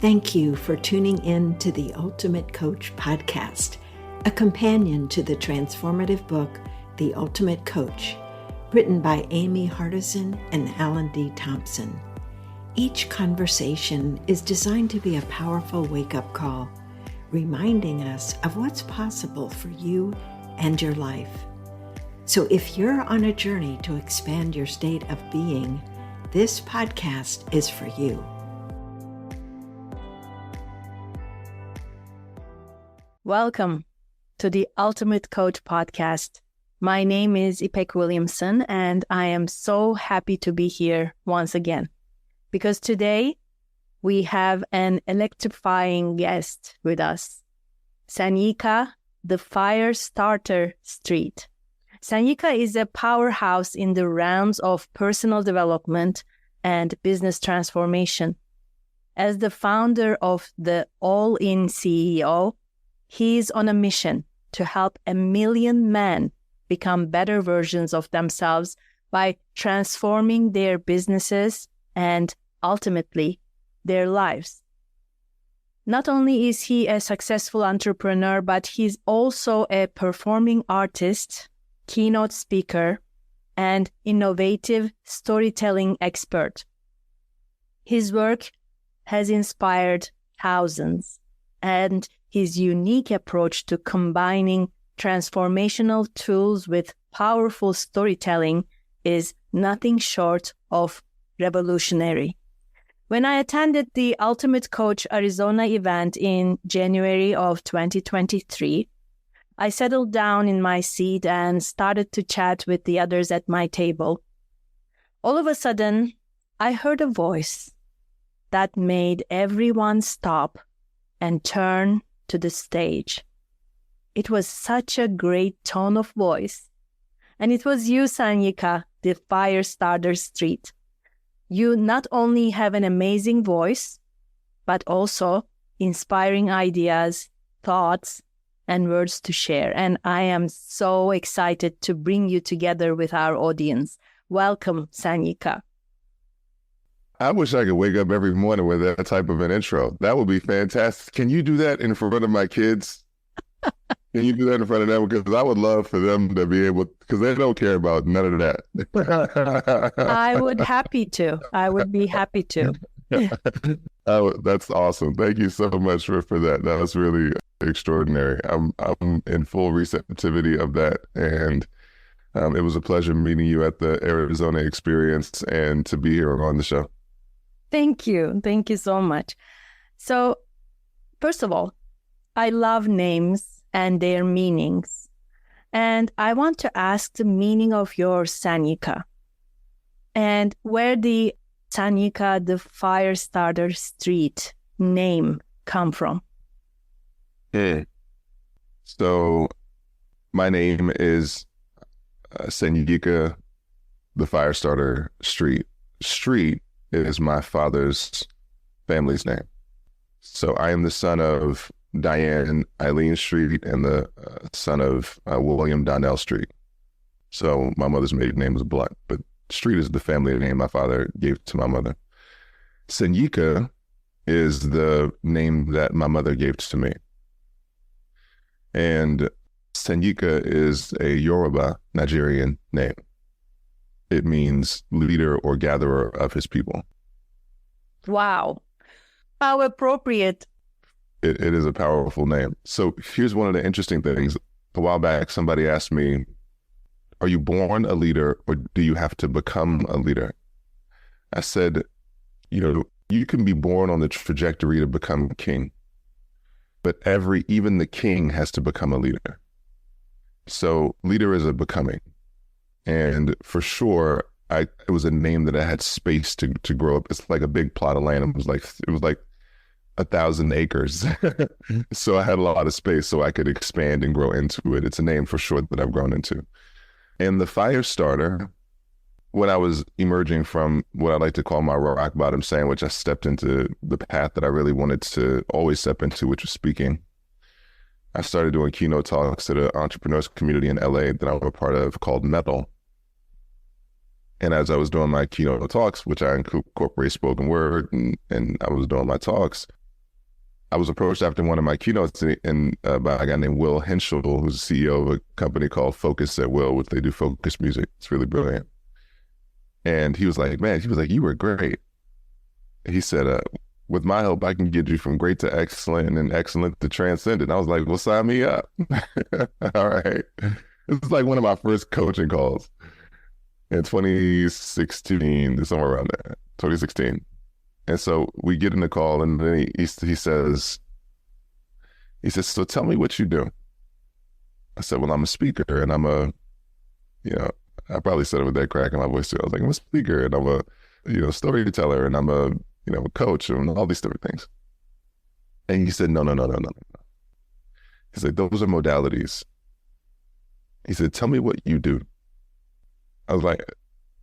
Thank you for tuning in to the Ultimate Coach podcast, a companion to the transformative book, The Ultimate Coach, written by Amy Hardison and Alan D. Thompson. Each conversation is designed to be a powerful wake-up call, reminding us of what's possible for you and your life. So if you're on a journey to expand your state of being, this podcast is for you. Welcome to the Ultimate Coach podcast. My name is Ipek Williamson, and I am so happy to be here once again because today we have an electrifying guest with us, Sanyika, the Firestarter Street. Sanyika is a powerhouse in the realms of personal development and business transformation. As the founder of the All-In CEO, he is on a mission to help 1 million men become better versions of themselves by transforming their businesses and ultimately their lives. Not only is he a successful entrepreneur, but he's also a performing artist, keynote speaker, and innovative storytelling expert. His work has inspired thousands, and his unique approach to combining transformational tools with powerful storytelling is nothing short of revolutionary. When I attended the Ultimate Coach Arizona event in January of 2023, I settled down in my seat and started to chat with the others at my table. All of a sudden, I heard a voice that made everyone stop and turn to the stage. It was such a great tone of voice. And it was you, Sanyika, the Firestarter Street. You not only have an amazing voice, but also inspiring ideas, thoughts, and words to share. And I am so excited to bring you together with our audience. Welcome, Sanyika. I wish I could wake up every morning with that type of an intro. That would be fantastic. Can you do that in front of my kids? Can you do that in front of them? Because I would love for them to be able, because they don't care about none of that. I would be happy to. That's awesome. Thank you so much for that. That was really extraordinary. I'm in full receptivity of that. And it was a pleasure meeting you at the Arizona experience and to be here on the show. Thank you. Thank you so much. So, first of all, I love names and their meanings. And I want to ask the meaning of your Sanyika and where the Sanyika, the Firestarter Street name come from. So my name is Sanyika, the Firestarter Street. Street is my father's family's name. So I am the son of Diane Eileen Street and the son of William Donnell Street. So my mother's maiden name was Blunt, but Street is the family name my father gave to my mother. Sanyika is the name that my mother gave to me. And Sanyika is a Yoruba Nigerian name. It means leader or gatherer of his people. Wow. How appropriate. It is a powerful name. So here's one of the interesting things. A while back, somebody asked me, are you born a leader or do you have to become a leader? I said, you can be born on the trajectory to become king, but even the king has to become a leader. So leader is a becoming. And for sure, it was a name that I had space to grow up. It's like a big plot of land. It was like 1,000 acres. So I had a lot of space so I could expand and grow into it. It's a name for sure that I've grown into. And the Firestarter, when I was emerging from what I like to call my rock bottom sandwich, I stepped into the path that I really wanted to always step into, which was speaking. I started doing keynote talks at an entrepreneurs community in LA that I'm a part of called Metal. And as I was doing my keynote talks, which I incorporate spoken word, and I was doing my talks, I was approached after one of my keynotes by a guy named Will Henschel, who's the CEO of a company called Focus at Will, which they do focus music. It's really brilliant. And he was like, man, you were great. He said, with my help, I can get you from great to excellent and excellent to transcendent. I was like, well, sign me up. All right. This is like one of my first coaching calls in 2016, somewhere around there, 2016. And so we get in the call, and then he says, so tell me what you do. I said, well, I'm a speaker, and I probably said it with that crack in my voice too. I was like, I'm a speaker, and I'm a, storyteller, and I'm a coach, and all these different things. And he said, no. He said, those are modalities. He said, tell me what you do. I was like,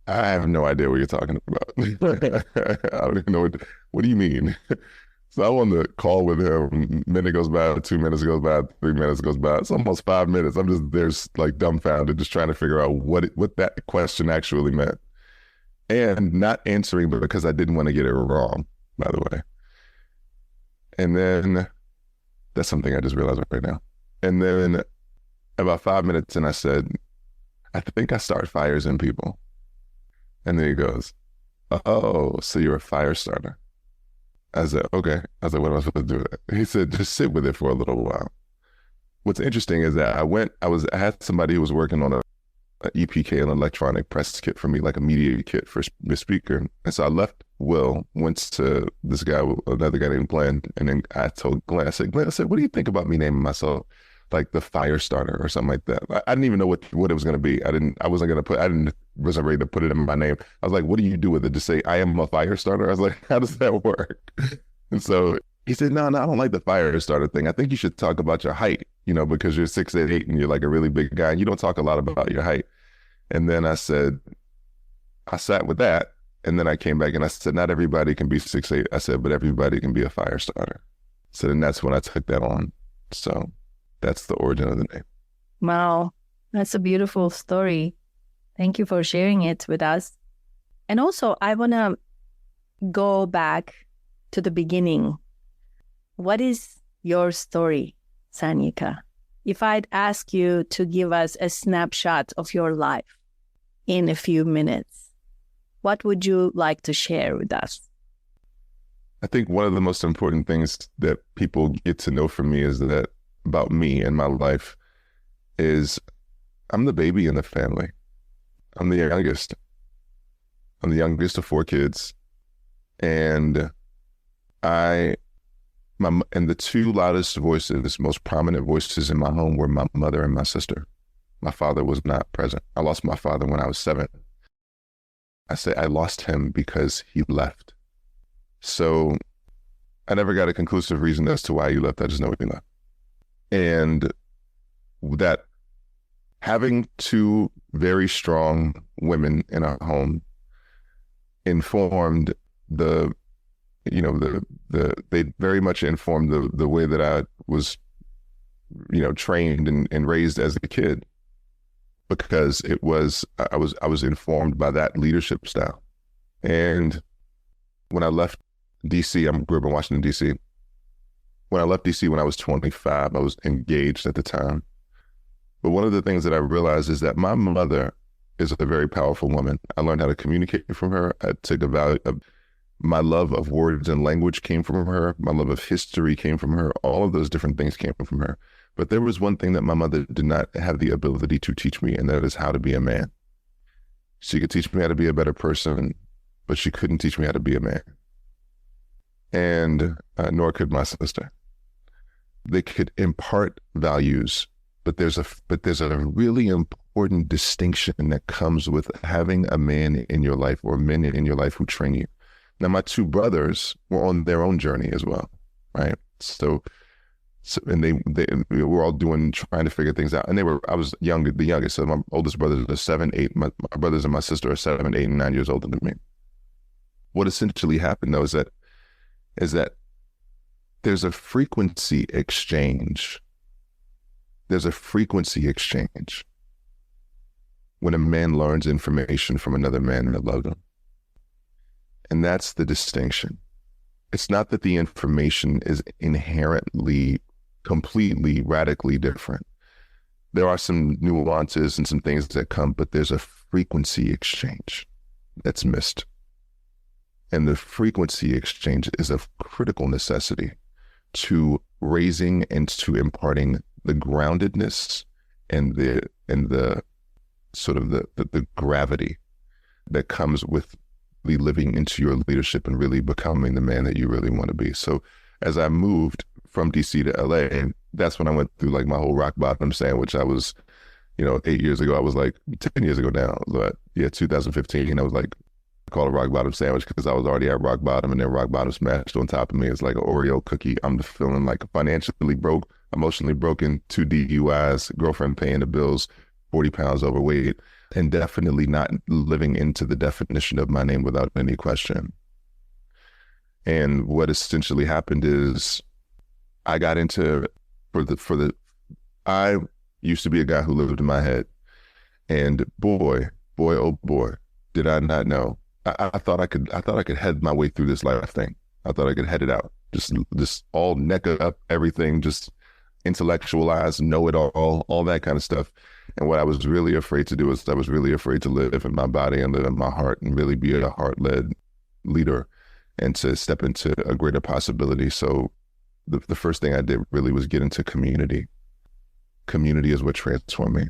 I have no idea what you're talking about. I don't even know what do you mean? So I'm on the call with him. Minute goes by, 2 minutes goes by, 3 minutes goes by. It's almost 5 minutes. I'm just there, like dumbfounded, just trying to figure out what that question actually meant, and not answering because I didn't want to get it wrong, by the way. And then that's something I just realized right now. And then about 5 minutes, and I said, I think I start fires in people. And then he goes, oh, so you're a fire starter. I said, okay. I said, what am I supposed to do with it? He said, just sit with it for a little while. What's interesting is that I had somebody who was working on a EPK, an electronic press kit for me, like a media kit for the speaker. And so I left Will, went to this guy, another guy named Glenn. And then I told Glenn, I said, what do you think about me naming myself like the Firestarter or something like that? I didn't even know what it was going to be. I wasn't ready to put it in my name. I was like, what do you do with it? Just say, I am a Firestarter? I was like, how does that work? And so he said, no, I don't like the Firestarter thing. I think you should talk about your height, because you're 6'8" and you're like a really big guy and you don't talk a lot about your height. And then I said, I sat with that. And then I came back and I said, not everybody can be 6'8". I said, but everybody can be a Firestarter. So then that's when I took that on. So that's the origin of the name. Wow, that's a beautiful story. Thank you for sharing it with us. And also, I want to go back to the beginning. What is your story, Sanyika? If I'd ask you to give us a snapshot of your life in a few minutes, what would you like to share with us? I think one of the most important things that people get to know from me is that about me and my life is I'm the baby in the family. I'm the youngest. I'm the youngest of 4 kids. And the 2 loudest voices, most prominent voices in my home were my mother and my sister. My father was not present. I lost my father when I was 7. I say I lost him because he left. So I never got a conclusive reason as to why he left. I just know he left. And that having 2 very strong women in our home informed they very much informed the way that I was, trained and raised as a kid, because I was informed by that leadership style. And when I left DC, I grew up in Washington, DC. When I left DC when I was 25, I was engaged at the time. But one of the things that I realized is that my mother is a very powerful woman. I learned how to communicate from her. I took a value of my love of words and language came from her. My love of history came from her. All of those different things came from her. But there was one thing that my mother did not have the ability to teach me, and that is how to be a man. She could teach me how to be a better person, but she couldn't teach me how to be a man. And nor could my sister. They could impart values, but there's a really important distinction that comes with having a man in your life or men in your life who train you. Now, my 2 brothers were on their own journey as well, right? So and they were all trying to figure things out. And I was the youngest. So my oldest brothers are 7, 8. My brothers and my sister are 7, 8, and 9 years older than me. What essentially happened though is that there's a frequency exchange. There's a frequency exchange when a man learns information from another man that loved him. And that's the distinction. it's not that the information is inherently, completely, radically different. There are some nuances and some things that come, but there's a frequency exchange that's missed. And the frequency exchange is a critical necessity to raising and to imparting the groundedness and the sort of the gravity that comes with living into your leadership and really becoming the man that you really want to be. So as I moved from DC to LA, that's when I went through like my whole rock bottom sandwich. I was, 8 years ago, I was like 10 years ago now, but 2015, I was like, called a rock bottom sandwich because I was already at rock bottom, and then rock bottom smashed on top of me. It's like an Oreo cookie. I'm feeling like financially broke, emotionally broken, 2 DUIs, girlfriend paying the bills, 40 pounds overweight, and definitely not living into the definition of my name without any question. And what essentially happened is I got into, I used to be a guy who lived in my head, and boy, oh boy, did I not know. I thought I could head my way through this life thing. I thought I could head it out, just all neck up, everything, just intellectualize, know it all that kind of stuff. And what I was really afraid to do is I was really afraid to live in my body and live in my heart and really be a heart-led leader and to step into a greater possibility. So the first thing I did really was get into community. Community is what transformed me.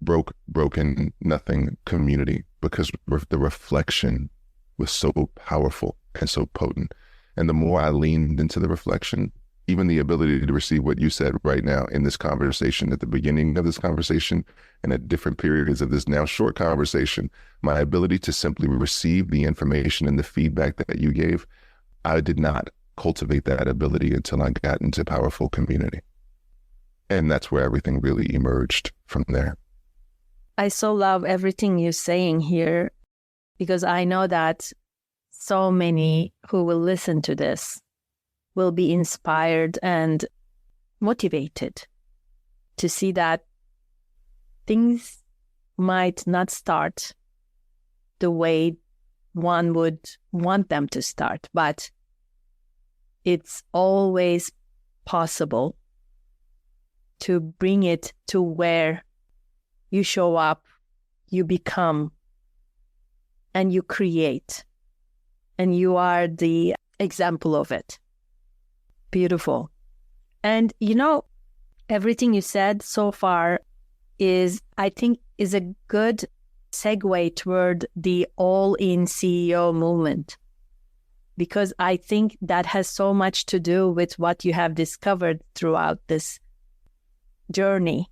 Broken, nothing, community, because the reflection was so powerful and so potent. And the more I leaned into the reflection, even the ability to receive what you said right now in this conversation, at the beginning of this conversation, and at different periods of this now short conversation, my ability to simply receive the information and the feedback that you gave, I did not cultivate that ability until I got into powerful community. And that's where everything really emerged from there. I so love everything you're saying here, because I know that so many who will listen to this will be inspired and motivated to see that things might not start the way one would want them to start, but it's always possible to bring it to where you show up, you become, and you create. And you are the example of it. Beautiful. And everything you said so far I think is a good segue toward the all-in CEO movement, because I think that has so much to do with what you have discovered throughout this journey.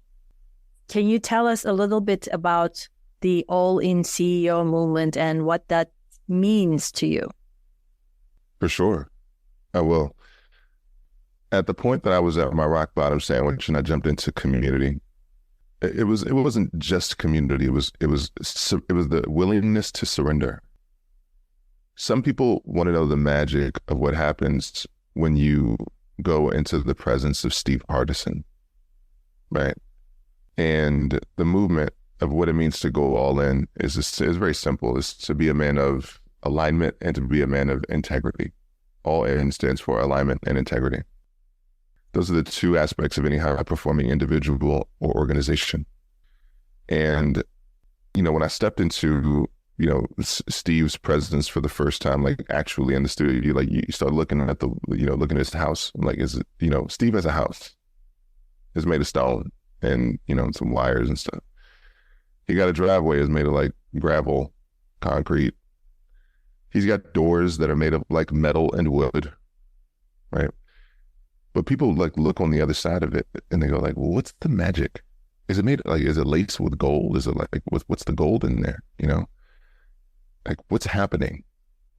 Can you tell us a little bit about the all-in CEO movement and what that means to you? For sure, I will. At the point that I was at my rock bottom sandwich and I jumped into community, it wasn't just community. It was the willingness to surrender. Some people want to know the magic of what happens when you go into the presence of Steve Hardison, right? And the movement of what it means to go all in is very simple. It's to be a man of alignment and to be a man of integrity. All in stands for alignment and integrity. Those are the two aspects of any high-performing individual or organization. And, when I stepped into, Steve's presence for the first time, like actually in the studio, like you start looking at looking at his house, like, is it, Steve has a house. It's made of stone and, some wires and stuff. He got a driveway is made of like gravel, concrete. He's got doors that are made of like metal and wood, right? But people like look on the other side of it and they go like, well, what's the magic? Is it made like, is it laced with gold? Is it like, what's the gold in there? Like what's happening?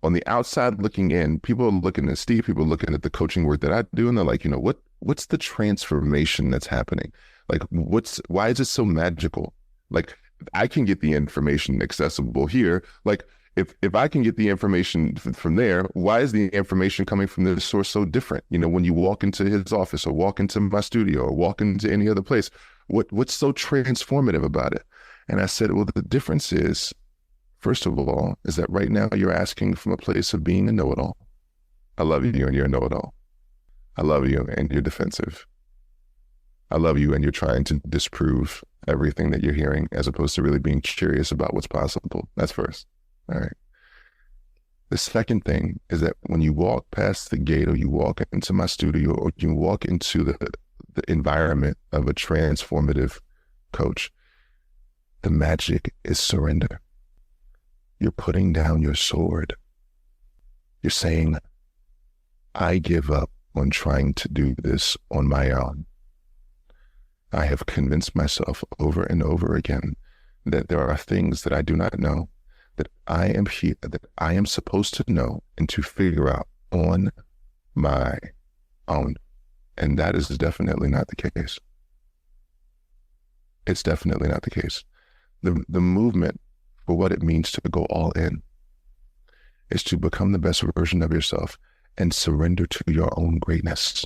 On the outside looking in, people are looking at Steve, people are looking at the coaching work that I do, and they're like, what's the transformation that's happening? Like, why is it so magical? Like, I can get the information accessible here. Like, if I can get the information from there, why is the information coming from this source so different? When you walk into his office or walk into my studio or walk into any other place, what's so transformative about it? And I said, well, the difference is, first of all, is that right now you're asking from a place of being a know-it-all, I love you and you're a know-it-all. I love you and you're defensive. I love you and you're trying to disprove everything that you're hearing as opposed to really being curious about what's possible. That's first. All right. The second thing is that when you walk past the gate or you walk into my studio or you walk into the environment of a transformative coach, the magic is surrender. You're putting down your sword. You're saying, I give up on trying to do this on my own. I have convinced myself over and over again that there are things that I do not know, that I am here, that I am supposed to know and to figure out on my own. And that is definitely not the case. It's definitely not the case. The movement for what it means to go all in is to become the best version of yourself and surrender to your own greatness.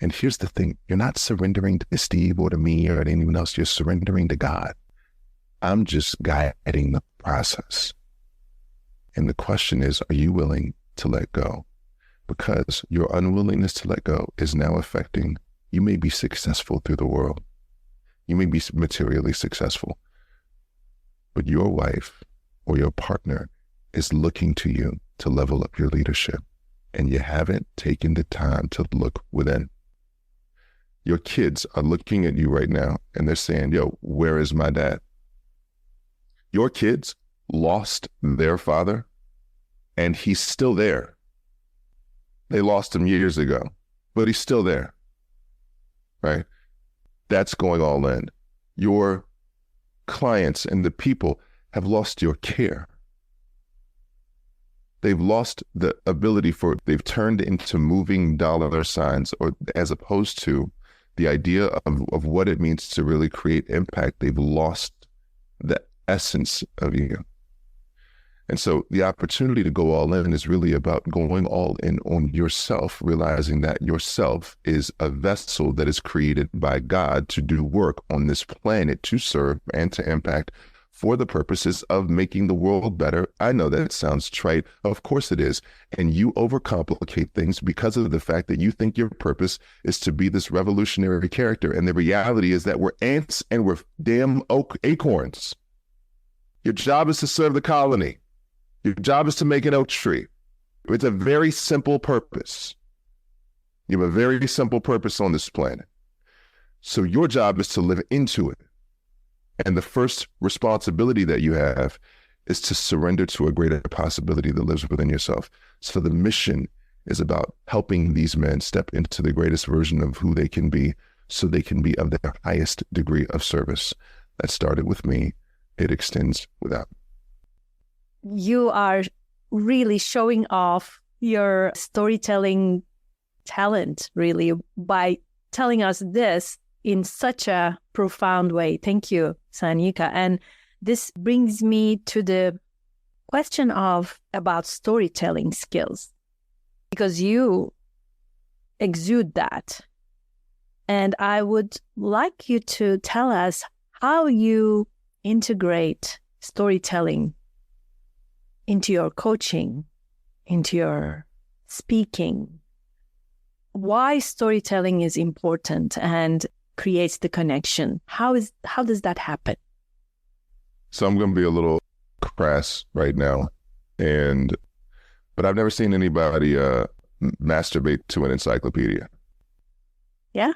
And here's the thing, you're not surrendering to Steve or to me or to anyone else, you're surrendering to God. I'm just guiding the process. And the question is, are you willing to let go? Because your unwillingness to let go is now affecting, you may be successful through the world. You may be materially successful, but your wife or your partner is looking to you to level up your leadership, and you haven't taken the time to look within. Your kids are looking at you right now and they're saying, yo, where is my dad? Your kids lost their father and he's still there. They lost him years ago, but he's still there, right? That's going all in. Your clients and the people have lost your care. They've lost the ability they've turned into moving dollar signs, or as opposed to the idea of what it means to really create impact. They've lost the essence of you. And so the opportunity to go all in is really about going all in on yourself, realizing that yourself is a vessel that is created by God to do work on this planet, to serve and to impact for the purposes of making the world better. I know that sounds trite. Of course it is. And you overcomplicate things because of the fact that you think your purpose is to be this revolutionary character. And the reality is that we're ants and we're damn acorns. Your job is to serve the colony. Your job is to make an oak tree. It's a very simple purpose. You have a very simple purpose on this planet. So your job is to live into it. And the first responsibility that you have is to surrender to a greater possibility that lives within yourself. So the mission is about helping these men step into the greatest version of who they can be, so they can be of their highest degree of service. That started with me. It extends without. You are really showing off your storytelling talent, really, by telling us this in such a profound way. Thank you, Sanyika. And this brings me to the question about storytelling skills, because you exude that. And I would like you to tell us how you integrate storytelling into your coaching, into your speaking, why storytelling is important and creates the connection. How does that happen? So I'm going to be a little crass right now, but I've never seen anybody masturbate to an encyclopedia. Yeah.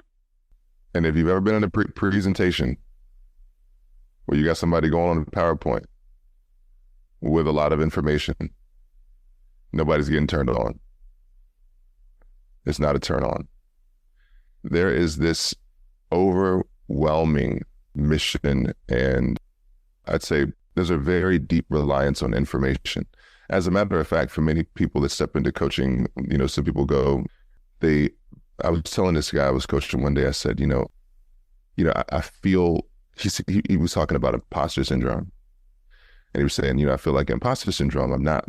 And if you've ever been in a presentation where you got somebody going on a PowerPoint with a lot of information, nobody's getting turned on. It's not a turn on. There is this overwhelming mission, and I'd say there's a very deep reliance on information. As a matter of fact, for many people that step into coaching, some people go, I was telling this guy I was coaching one day, I said, I feel, he was talking about imposter syndrome. And he was saying, I feel like imposter syndrome. I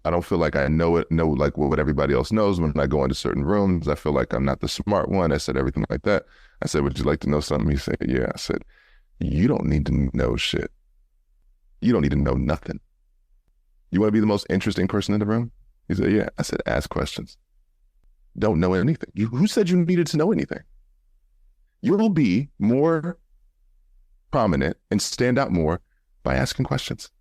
don't feel like I know like what everybody else knows when I go into certain rooms. I feel like I'm not the smart one. I said everything like that. I said, would you like to know something? He said, yeah. I said, you don't need to know shit. You don't need to know nothing. You want to be the most interesting person in the room? He said, yeah. I said, ask questions. Don't know anything. Who said you needed to know anything? You will be more prominent and stand out more by asking questions.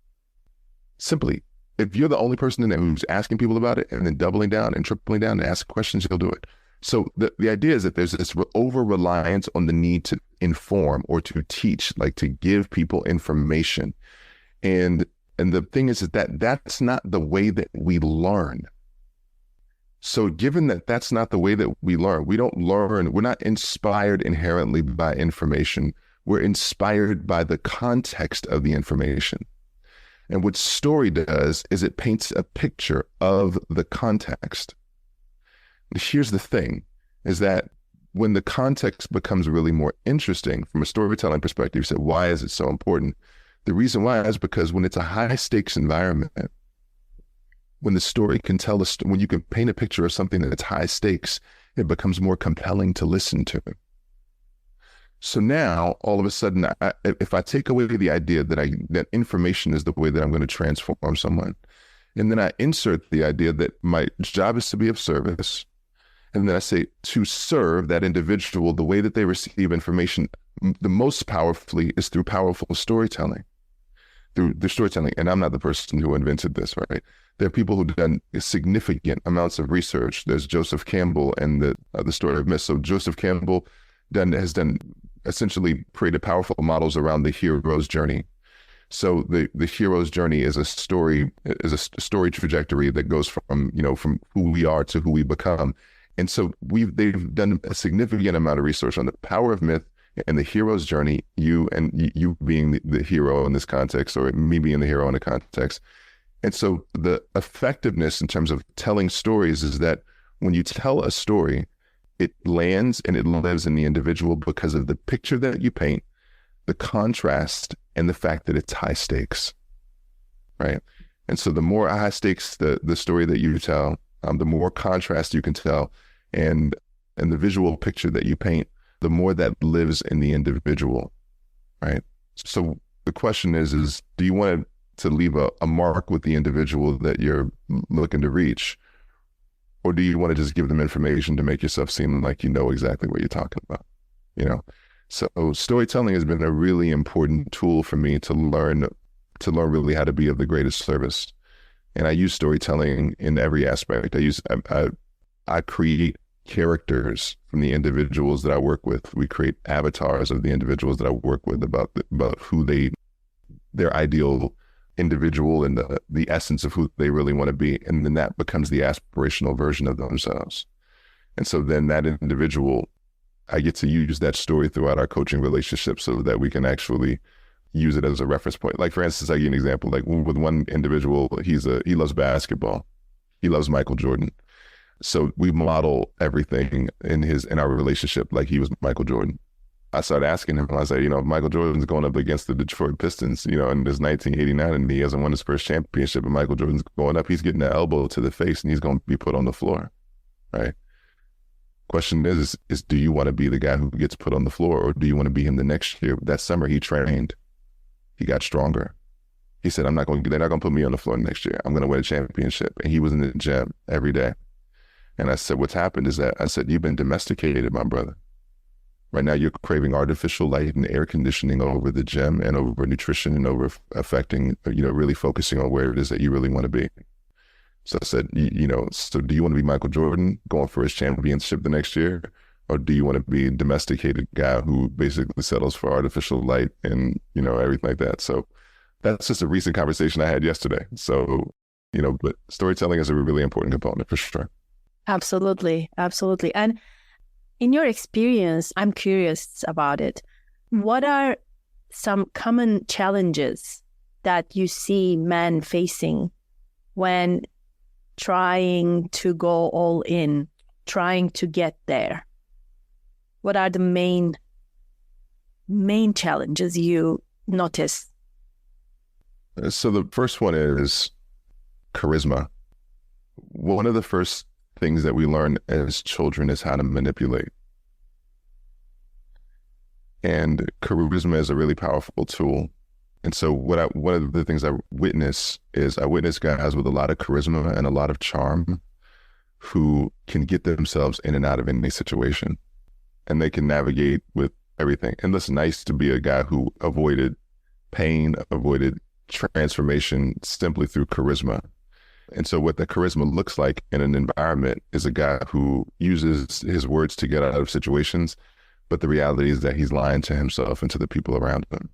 Simply, if you're the only person in there who's asking people about it and then doubling down and tripling down and asking questions, you'll do it. So the idea is that there's this over-reliance on the need to inform or to teach, like to give people information. And the thing is that that's not the way that we learn. So given that that's not the way that we learn, we're not inspired inherently by information. We're inspired by the context of the information. And what story does is it paints a picture of the context. Here's the thing, is that when the context becomes really more interesting from a storytelling perspective, you say, why is it so important? The reason why is because when it's a high stakes environment, when the story can tell us, when you can paint a picture of something that's high stakes, it becomes more compelling to listen to. So now, all of a sudden, if I take away the idea that information is the way that I'm going to transform someone, and then I insert the idea that my job is to be of service, and then I say to serve that individual, the way that they receive information the most powerfully is through powerful storytelling, through the storytelling. And I'm not the person who invented this, right? There are people who've done significant amounts of research. There's Joseph Campbell and the story of myths. So Joseph Campbell has essentially created powerful models around the hero's journey. So the hero's journey is a story trajectory that goes from who we are to who we become. And so they've done a significant amount of research on the power of myth and the hero's journey, you being the hero in this context, or me being the hero in the context. And so the effectiveness in terms of telling stories is that when you tell a story, it lands and it lives in the individual because of the picture that you paint, the contrast, and the fact that it's high stakes, right? And so the more high stakes the story that you tell, the more contrast you can tell, and the visual picture that you paint, the more that lives in the individual, right? So the question is do you want to leave a mark with the individual that you're looking to reach? Or do you want to just give them information to make yourself seem like you know exactly what you're talking about? So storytelling has been a really important tool for me to learn really how to be of the greatest service. And I use storytelling in every aspect. I create characters from the individuals that I work with. We create avatars of the individuals that I work with about who their ideal individual and the essence of who they really want to be. And then that becomes the aspirational version of themselves. And so then that individual, I get to use that story throughout our coaching relationship so that we can actually use it as a reference point. Like, for instance, I give you an example, like with one individual, he loves basketball. He loves Michael Jordan. So we model everything in our relationship like he was Michael Jordan. I started asking him, I said, Michael Jordan's going up against the Detroit Pistons, in this 1989, and he hasn't won his first championship, and Michael Jordan's going up, he's getting an elbow to the face, and he's going to be put on the floor, right? Question is do you want to be the guy who gets put on the floor, or do you want to be him the next year? That summer he trained, he got stronger. He said, they're not going to put me on the floor next year. I'm going to win a championship. And he was in the gym every day. And I said, what's happened is that, I said, you've been domesticated, my brother. Right now you're craving artificial light and air conditioning over the gym and over nutrition and over affecting, really focusing on where it is that you really want to be. So I said, so do you want to be Michael Jordan going for his championship the next year? Or do you want to be a domesticated guy who basically settles for artificial light and, everything like that? So that's just a recent conversation I had yesterday. So, but storytelling is a really important component for sure. Absolutely. Absolutely. And in your experience, I'm curious about it. What are some common challenges that you see men facing when trying to go all in, trying to get there? What are the main challenges you notice? So the first one is charisma. One of the first things that we learn as children is how to manipulate. And charisma is a really powerful tool. And so one of the things I witness guys with a lot of charisma and a lot of charm who can get themselves in and out of any situation, and they can navigate with everything. And listen, I used to be a guy who avoided pain, avoided transformation simply through charisma. And so what that charisma looks like in an environment is a guy who uses his words to get out of situations, but the reality is that he's lying to himself and to the people around him.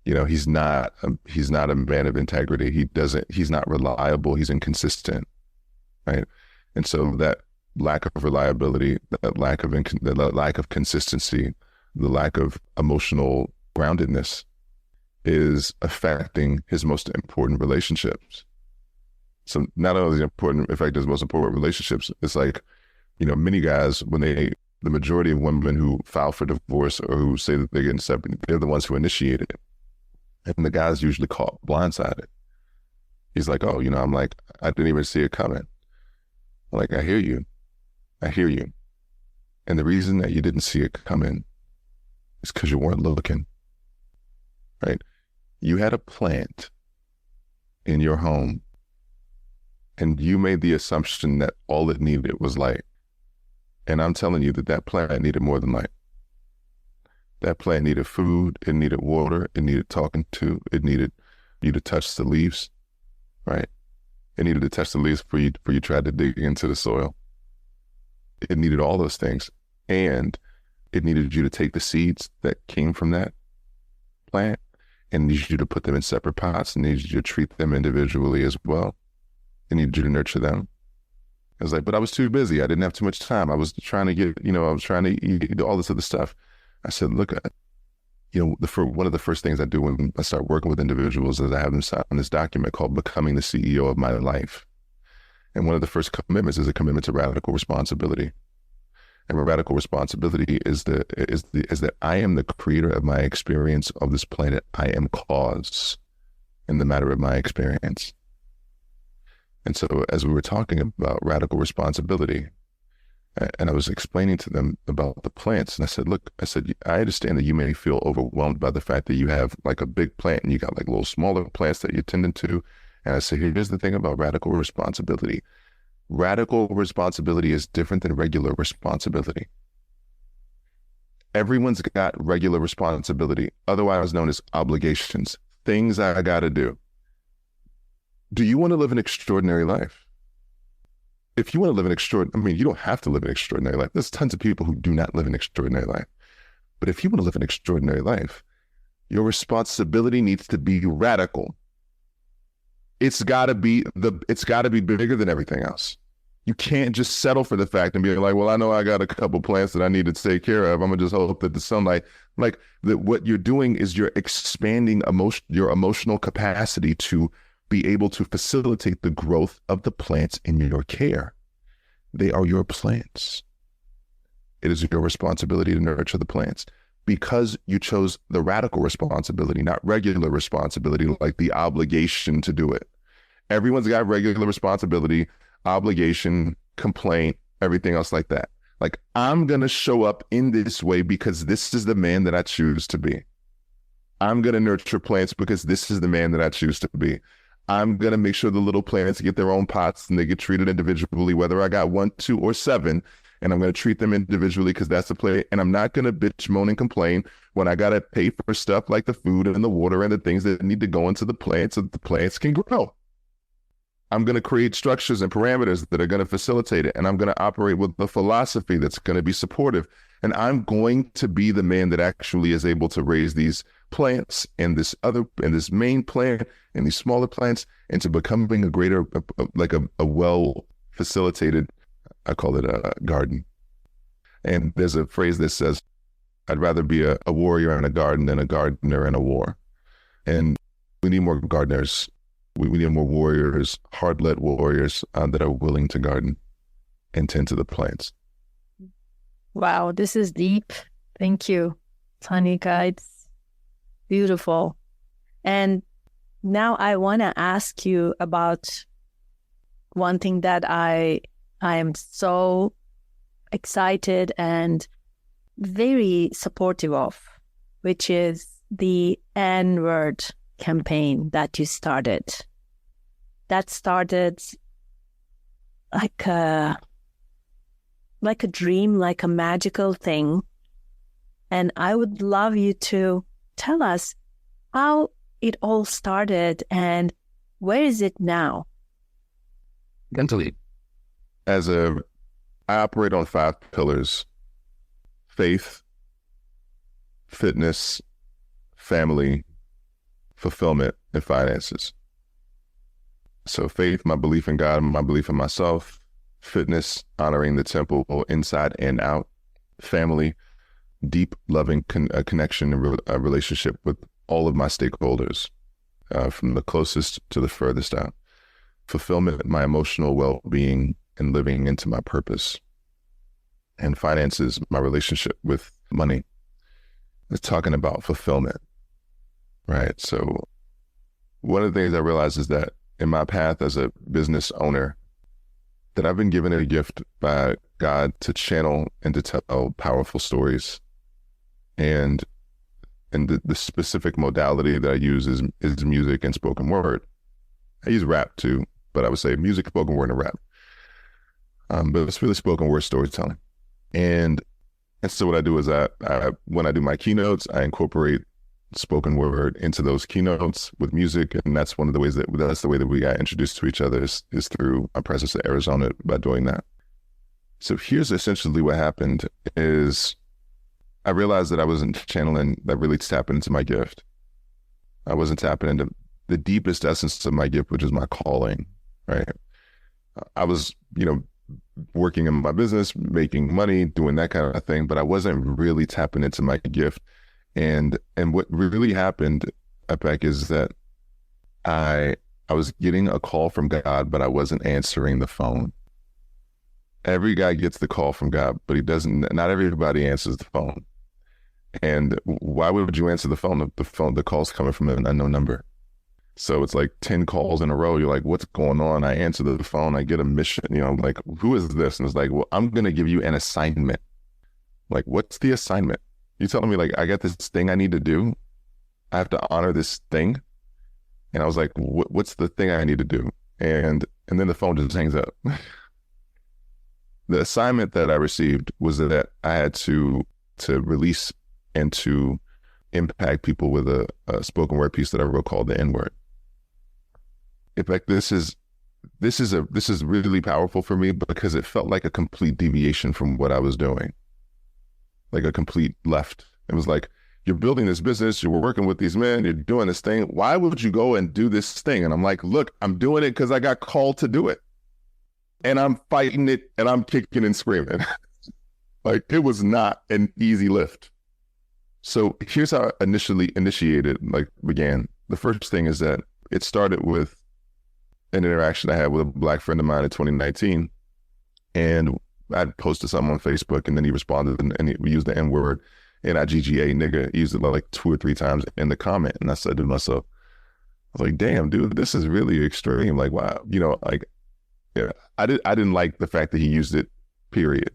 He's not a man of integrity. He's not reliable. He's inconsistent, right? And so that lack of reliability, that lack of consistency, the lack of emotional groundedness is affecting his most important relationships. So not only is it important, affect his most important relationships, it's like, many guys, the majority of women who file for divorce or who say that they're getting separated, they're the ones who initiated it. And the guy's usually caught blindsided. He's like, oh, I'm like, I didn't even see it coming. I'm like, I hear you. And the reason that you didn't see it coming is because you weren't looking, right? You had a plant in your home and you made the assumption that all it needed was light. And I'm telling you that plant needed more than light. That plant needed food, it needed water, it needed talking to, it needed you to touch the leaves, right? It needed to touch the leaves before you tried to dig into the soil. It needed all those things. And it needed you to take the seeds that came from that plant and needed you to put them in separate pots and needed you to treat them individually as well. It needed you to nurture them. I was like, but I was too busy. I didn't have too much time. I was trying to get, do all this other stuff. I said, look, one of the first things I do when I start working with individuals is I have them sign this document called Becoming the CEO of My Life. And one of the first commitments is a commitment to radical responsibility. And radical responsibility is that I am the creator of my experience of this planet. I am cause in the matter of my experience. And so as we were talking about radical responsibility, and I was explaining to them about the plants, and I said, look, I understand that you may feel overwhelmed by the fact that you have like a big plant and you got like little smaller plants that you're tending to. And I said, here's the thing about radical responsibility. Radical responsibility is different than regular responsibility. Everyone's got regular responsibility, otherwise known as obligations, things I got to do. Do you want to live an extraordinary life? If you want to live you don't have to live an extraordinary life. There's tons of people who do not live an extraordinary life. But if you want to live an extraordinary life, your responsibility needs to be radical. It's got to be bigger than everything else. You can't just settle for the fact and be like, well, I know I got a couple plants that I need to take care of. I'm gonna just hope that the sunlight, what you're doing is you're expanding your emotional capacity to be able to facilitate the growth of the plants in your care. They are your plants. It is your responsibility to nurture the plants because you chose the radical responsibility, not regular responsibility, like the obligation to do it. Everyone's got regular responsibility, obligation, complaint, everything else like that. Like, I'm going to show up in this way because this is the man that I choose to be. I'm going to nurture plants because this is the man that I choose to be. I'm going to make sure the little plants get their own pots and they get treated individually, whether I got 1, 2, or 7. And I'm going to treat them individually because that's the play. And I'm not going to bitch, moan, and complain when I got to pay for stuff like the food and the water and the things that need to go into the plants so that the plants can grow. I'm going to create structures and parameters that are going to facilitate it. And I'm going to operate with the philosophy that's going to be supportive. And I'm going to be the man that actually is able to raise these plants and this main plant and these smaller plants into becoming a greater, a well facilitated, I call it a garden. And there's a phrase that says, I'd rather be a warrior in a garden than a gardener in a war. And we need more gardeners. We need more warriors, hard-led warriors that are willing to garden and tend to the plants. Wow, this is deep. Thank you, Sanyika. It's beautiful. And now I want to ask you about one thing that I am so excited and very supportive of, which is the N-word campaign that you started. That started like a dream, like a magical thing. And I would love you to tell us how it all started and where is it now? Mentally. I operate on 5 pillars: faith, fitness, family, fulfillment, and finances. So faith, my belief in God, my belief in myself. Fitness, honoring the temple inside and out. Family, deep, loving connection and relationship with all of my stakeholders, from the closest to the furthest out. Fulfillment, my emotional well-being and living into my purpose. And finances, my relationship with money. It's talking about fulfillment, right? So one of the things I realized is that in my path as a business owner, that I've been given a gift by God to channel and to tell powerful stories. And the specific modality that I use is music and spoken word. I use rap too, but I would say music, spoken word, and rap. But it's really spoken word storytelling. And so what I do is I when I do my keynotes, I incorporate spoken word into those keynotes with music. And that's one of the ways that's the way that we got introduced to each other is through my presence in Arizona by doing that. So here's essentially what happened is I realized that I wasn't channeling, that really tapping into my gift. I wasn't tapping into the deepest essence of my gift, which is my calling, right? I was, working in my business, making money, doing that kind of thing, but I wasn't really tapping into my gift. And what really happened, Ipek, is that I was getting a call from God, but I wasn't answering the phone. Every guy gets the call from God, but not everybody answers the phone. And why would you answer the phone? The call's coming from an unknown number. So it's like 10 calls in a row. You're like, what's going on? I answer the phone. I get a mission, like, who is this? And it's like, well, I'm going to give you an assignment. Like, what's the assignment? You're telling me, like, I got this thing I need to do. I have to honor this thing. And I was like, what's the thing I need to do? And then the phone just hangs up. The assignment that I received was that I had to release and to impact people with a spoken word piece that I wrote called the N-word. In fact, this is really powerful for me because it felt like a complete deviation from what I was doing, like a complete left. It was like, you're building this business, you're working with these men, you're doing this thing. Why would you go and do this thing? And I'm like, look, I'm doing it because I got called to do it. And I'm fighting it and I'm kicking and screaming. Like, it was not an easy lift. So here's how I began. The first thing is that it started with an interaction I had with a Black friend of mine in 2019. And I posted something on Facebook and then he responded and he used the N-word, N-I-G-G-A, nigga. He used it like 2 or 3 times in the comment. And I said to myself, I was like, damn, dude, this is really extreme. Like, wow, yeah, I didn't like the fact that he used it, period.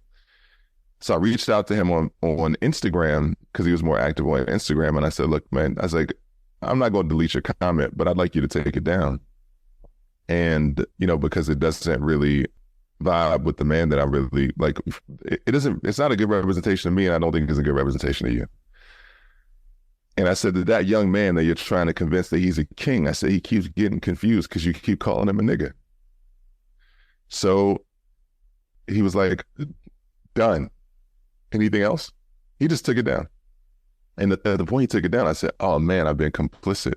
So I reached out to him on Instagram because he was more active on Instagram. And I said, look, man, I was like, I'm not going to delete your comment, but I'd like you to take it down. And, because it doesn't really vibe with the man that I really like. It's not a good representation of me. And I don't think it's a good representation of you. And I said that young man that you're trying to convince that he's a king, I said, he keeps getting confused because you keep calling him a nigga. So he was like, done. Anything else? He just took it down. And at the point he took it down, I said, oh man, I've been complicit.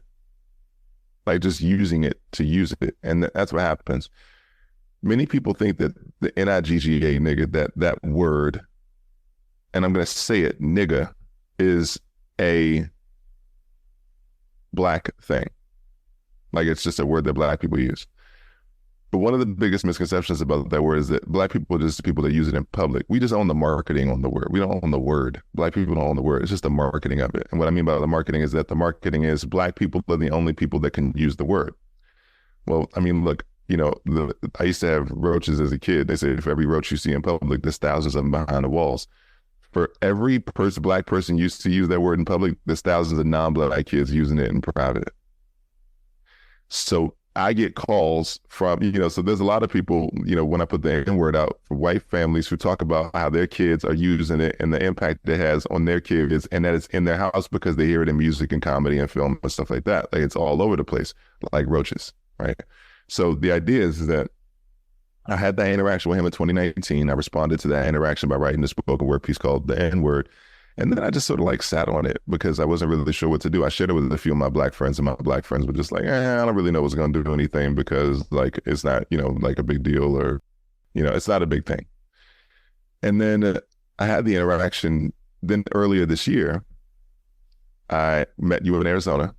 Like just using it to use it. And that's what happens. Many people think that the N-I-G-G-A, nigga, that word, and I'm going to say it, nigga, is a Black thing. Like it's just a word that Black people use. But one of the biggest misconceptions about that word is that Black people are just the people that use it in public. We just own the marketing on the word. We don't own the word. Black people don't own the word. It's just the marketing of it. And what I mean by the marketing is that the marketing is Black people are the only people that can use the word. Well, I mean, look, I used to have roaches as a kid. They say for every roach you see in public, there's thousands of them behind the walls. for every black person used to use that word in public, there's thousands of non-black kids using it in private. So I get calls from, so there's a lot of people, when I put the N-word out, for white families who talk about how their kids are using it and the impact it has on their kids, and that it's in their house because they hear it in music and comedy and film and stuff like that. Like, it's all over the place, like roaches, right? So the idea is that I had that interaction with him in 2019. I responded to that interaction by writing this spoken word piece called The N-Word. And then I just sort of like sat on it because I wasn't really sure what to do. I shared it with a few of my black friends, and my black friends were just like, I don't really know what's going to do anything because like, it's not, like a big deal, or, it's not a big thing. And then I had the interaction. Then earlier this year, I met you in Arizona.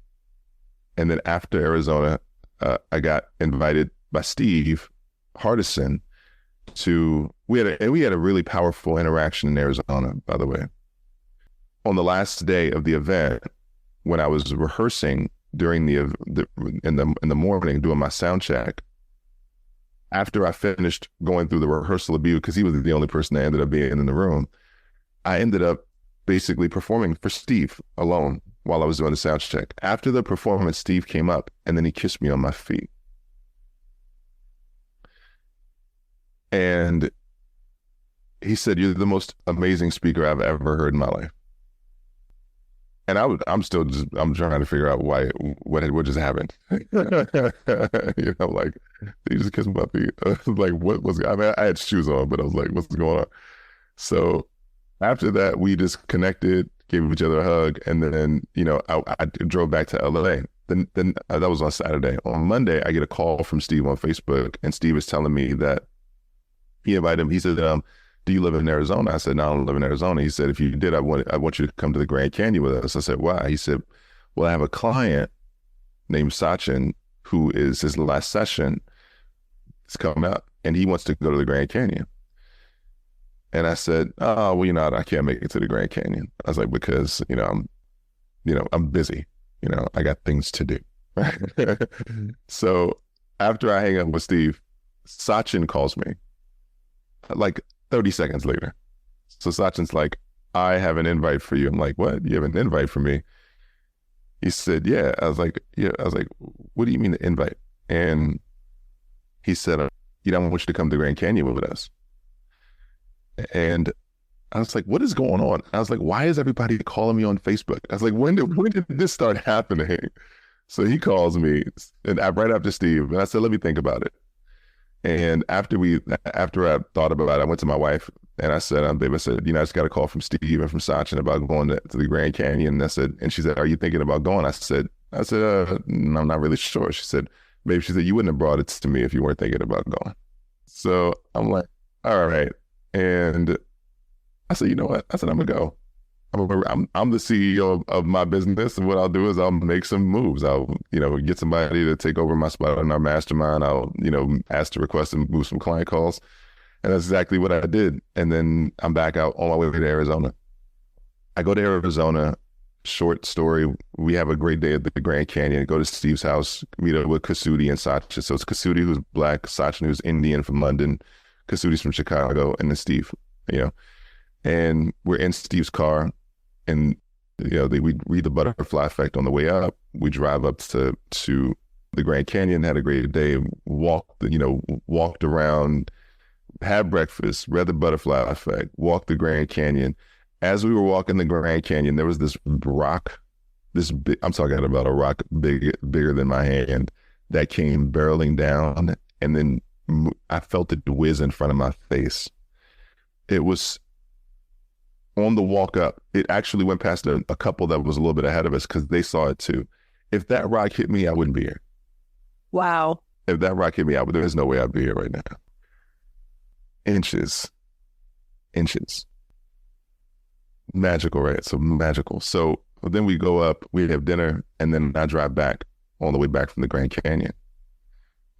And then after Arizona, I got invited by Steve Hardison we had a really powerful interaction in Arizona, by the way. On the last day of the event, when I was rehearsing in the morning doing my sound check, after I finished going through the rehearsal of you, because he was the only person that ended up being in the room, I ended up basically performing for Steve alone while I was doing the sound check. After the performance, Steve came up and then he kissed me on my feet. And he said, "You're the most amazing speaker I've ever heard in my life." And I'm trying to figure out what just happened. Like, he just kissed my feet. Like, I had shoes on, but I was like, what's going on? So after that, we just connected, gave each other a hug. And then, I drove back to LA. Then that was on Saturday. On Monday, I get a call from Steve on Facebook, and Steve is telling me that he invited him. He said, "Do you live in Arizona?" I said, "No, I don't live in Arizona." He said, "If you did, I want you to come to the Grand Canyon with us." I said, "Why?" He said, "Well, I have a client named Sachin who is his last session is coming up, and he wants to go to the Grand Canyon." And I said, "Oh, well, I can't make it to the Grand Canyon." I was like, "Because, I'm busy. I got things to do." So after I hang up with Steve, Sachin calls me like 30 seconds later. So Sachin's like, "I have an invite for you." I'm like, "What? You have an invite for me?" He said, "Yeah." I was like, "Yeah." I was like, "What do you mean the invite?" And he said, "I want you to come to Grand Canyon with us." And I was like, "What is going on?" I was like, "Why is everybody calling me on Facebook?" I was like, when did this start happening? So he calls me, and right after Steve, and I said, "Let me think about it." And after I thought about it, I went to my wife and I said, "Babe," I said, "I just got a call from Steve and from Sachin about going to the Grand Canyon." And she said, "Are you thinking about going?" I said, "No, I'm not really sure." She said, "Babe," she said, "you wouldn't have brought it to me if you weren't thinking about going." So I'm like, all right. And I said, "You know what?" I said, "I'm gonna go. I'm the CEO of my business, and what I'll do is I'll make some moves. I'll, get somebody to take over my spot in our mastermind. I'll, ask to request and move some client calls." And that's exactly what I did. And then I'm back out on my way to Arizona. I go to Arizona, short story. We have a great day at the Grand Canyon, go to Steve's house, meet up with Kasudi and Sachin. So it's Kasudi, who's black, Sachin, who's Indian from London, Kasudi's from Chicago, and then Steve, and we're in Steve's car. And, we read the butterfly effect on the way up. We drive up to the Grand Canyon, had a great day, walked around, had breakfast, read the butterfly effect, walked the Grand Canyon. As we were walking the Grand Canyon, there was this rock, I'm talking about a rock bigger than my hand, that came barreling down. And then I felt it whiz in front of my face. It was on the walk up. It actually went past a couple that was a little bit ahead of us because they saw it too. If that rock hit me, I wouldn't be here. Wow. If that rock hit me, there's no way I'd be here right now. Inches. Magical, right? So magical. So then we go up, we have dinner, and then I drive back on the way back from the Grand Canyon.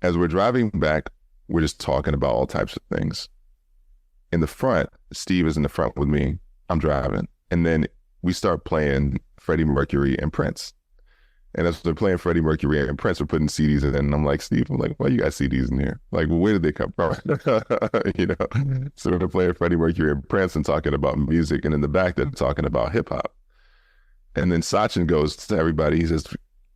As we're driving back, we're just talking about all types of things. In the front, Steve is in the front with me. I'm driving. And then we start playing Freddie Mercury and Prince. And as they're playing Freddie Mercury and Prince are putting CDs in, and I'm like, Steve, I'm like, why you got CDs in here? Like, where did they come from? You know? So they're playing Freddie Mercury and Prince and talking about music, and in the back they're talking about hip hop. And then Sachin goes to everybody. He says,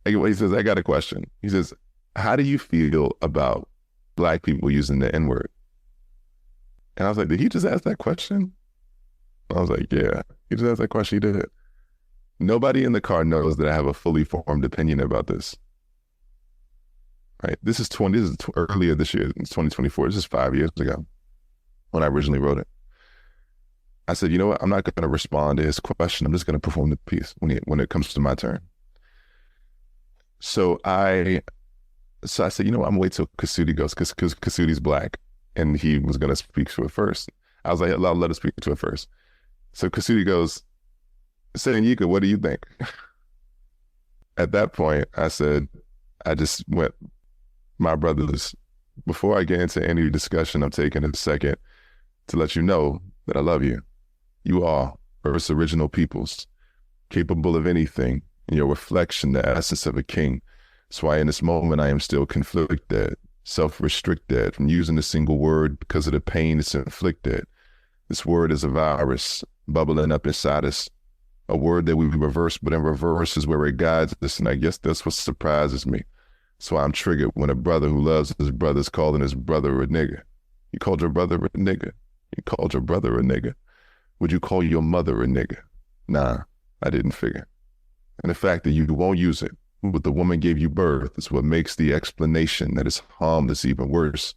I got a question. He says, how do you feel about Black people using the N-word? And I was like, did he just ask that question? I was like, yeah, he just asked that question. He did. Nobody in the car knows that I have a fully formed opinion about this. Right? This is earlier this year. It's 2024. This is 5 years ago when I originally wrote it. I said, you know what? I'm not going to respond to his question. I'm just going to perform the piece when it comes to my turn. So I said, you know what? I'm going to wait till Kasudi goes because Kasudi's Black and he was going to speak to it first. I was like, I'll let us speak to it first. So Kasudi goes, Sanyika, what do you think? At that point, I said, I just went, my brothers, before I get into any discussion, I'm taking a second to let you know that I love you. You are Earth's original peoples, capable of anything, and your reflection, the essence of a king. That's why in this moment I am still conflicted, self-restricted from using a single word because of the pain it's inflicted. This word is a virus bubbling up inside us, a word that we reverse, but in reverse is where it guides us, and I guess that's what surprises me. That's why I'm triggered when a brother who loves his brother is calling his brother a nigga. You called your brother a nigga. You called your brother a nigga. Would you call your mother a nigga? Nah, I didn't figure. And the fact that you won't use it, what the woman gave you birth, is what makes the explanation that it's harmless even worse.